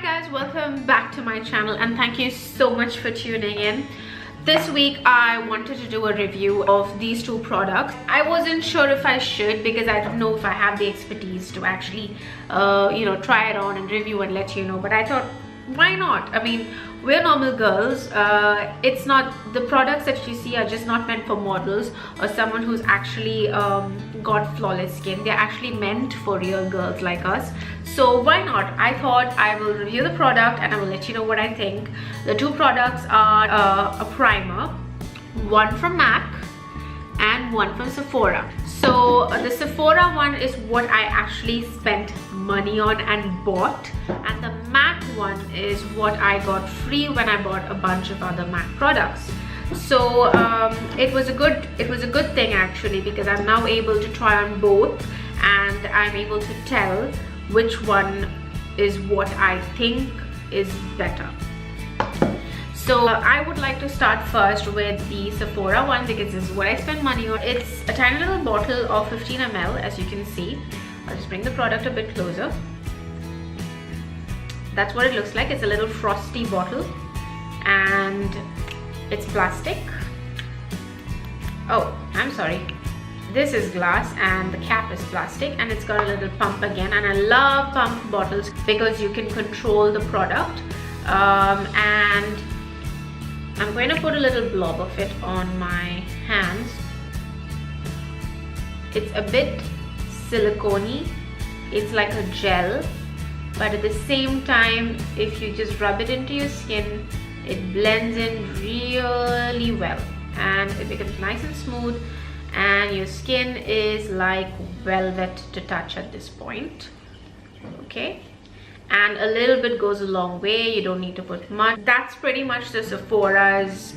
guys, welcome back to my channel and thank you so much for tuning in. This week I wanted to do a review of these two products. I wasn't sure if I should because I don't know if I have the expertise to actually try it on and review and let you know, but I thought, why not? I mean, we're normal girls. It's not, the products that you see are just not meant for models or someone who's actually got flawless skin. They're actually meant for real girls like us. So why not? I thought I will review the product and I will let you know what I think. The two products are a primer, one from MAC and one from Sephora. So the Sephora one is what I actually spent money on and bought, and the MAC one is what I got free when I bought a bunch of other MAC products. So it was a good thing actually, because I'm now able to try on both and I'm able to tell which one is what I think is better. So I would like to start first with the Sephora one because this is what I spend money on. It's a tiny little bottle of 15 ml, as you can see. I'll just bring the product a bit closer. That's what it looks like. It's a little frosty bottle and it's plastic. Oh, I'm sorry. This is glass and the cap is plastic, and it's got a little pump again, and I love pump bottles because you can control the product. And I'm going to put a little blob of it on my hands. It's a bit silicone-y. It's like a gel, but at the same time, if you just rub it into your skin, it blends in really well and it becomes nice and smooth, and your skin is like velvet to touch at this point. Okay, and a little bit goes a long way. You don't need to put much. That's pretty much the Sephora's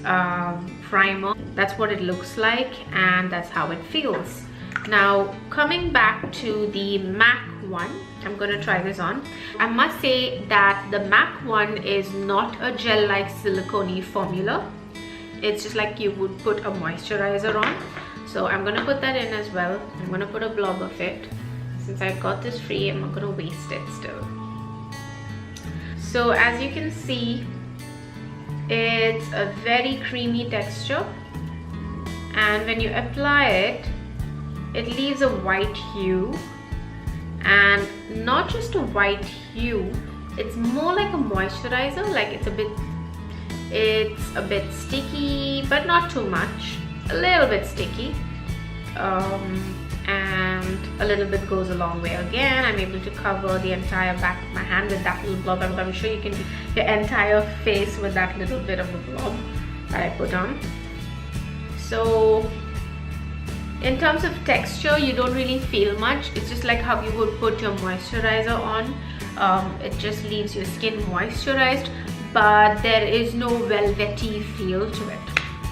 primer. That's what it looks like and that's how it feels. Now coming back to the MAC one, I'm going to try this on. I must say that the MAC one is not a gel like silicone formula. It's just like you would put a moisturizer on. So I'm going to put that in as well. I'm going to put a blob of it. Since I got this free, I'm not going to waste it still. So as you can see, it's a very creamy texture, and when you apply it, it leaves a white hue, and not just a white hue, it's more like a moisturizer. Like it's a bit sticky, but not too much. A little bit sticky, and a little bit goes a long way. Again, I'm able to cover the entire back of my hand with that little blob. I'm sure you can do your entire face with that little bit of a blob that I put on. So in terms of texture, you don't really feel much. It's just like how you would put your moisturizer on. It just leaves your skin moisturized, but there is no velvety feel to it,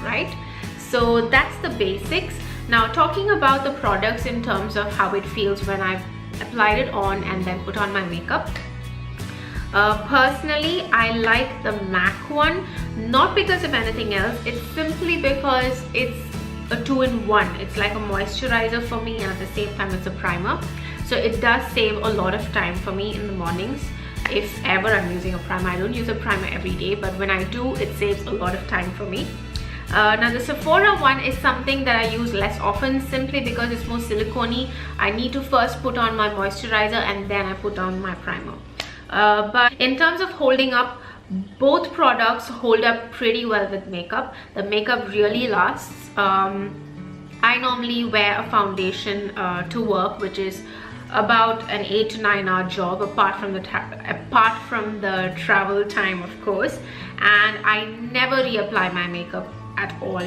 right? So that's the basics. Now talking about the products in terms of how it feels when I've applied it on and then put on my makeup. Personally, I like the MAC one, not because of anything else. It's simply because it's a 2-in-1. It's like a moisturizer for me, and at the same time it's a primer. So it does save a lot of time for me in the mornings. If ever I'm using a primer, I don't use a primer every day, but when I do, it saves a lot of time for me. Now the Sephora one is something that I use less often, simply because it's more silicone-y. I need to first put on my moisturizer and then I put on my primer. But in terms of holding up, both products hold up pretty well with makeup. The makeup really lasts. I normally wear a foundation to work, which is about an 8 to 9 hour job, apart from the travel time, of course, and I never reapply my makeup at all.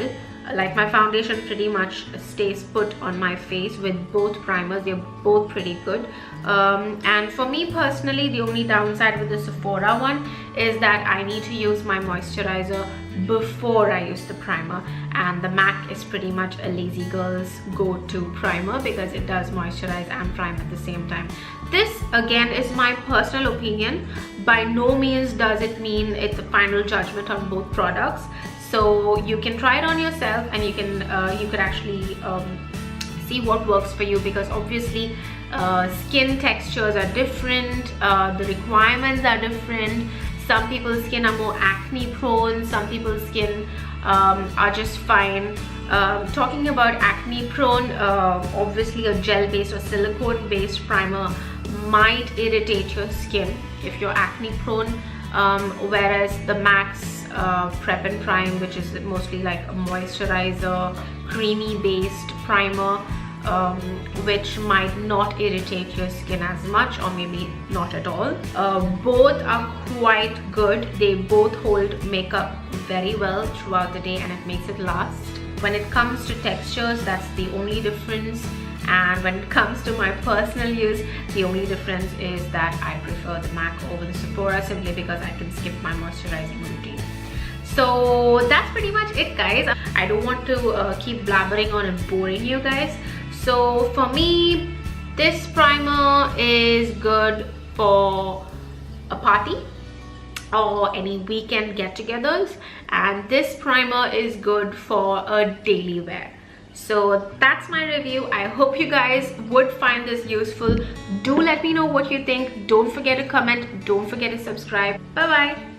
Like my foundation pretty much stays put on my face with both primers. They're both pretty good. And for me personally, the only downside with the Sephora one is that I need to use my moisturizer before I use the primer, and the MAC is pretty much a lazy girl's go-to primer because it does moisturize and prime at the same time. This again is my personal opinion. By no means does it mean it's a final judgment on both products. So you can try it on yourself and you could actually see what works for you, because obviously Skin textures are different, the requirements are different. Some people's skin are more acne prone, some people's skin are just fine. Talking about acne prone, obviously a gel based or silicone based primer might irritate your skin if you're acne prone, whereas the Max Prep and Prime, which is mostly like a moisturizer, creamy based primer, which might not irritate your skin as much, or maybe not at all. Both are quite good. They both hold makeup very well throughout the day and it makes it last. When it comes to textures, that's the only difference. And when it comes to my personal use, the only difference is that I prefer the MAC over the Sephora, simply because I can skip my moisturizing routine. So that's pretty much it, guys. I don't want to keep blabbering on and boring you guys. So for me, this primer is good for a party or any weekend get-togethers, and this primer is good for a daily wear. So that's my review. I hope you guys would find this useful. Do let me know what you think. Don't forget to comment. Don't forget to subscribe. Bye bye.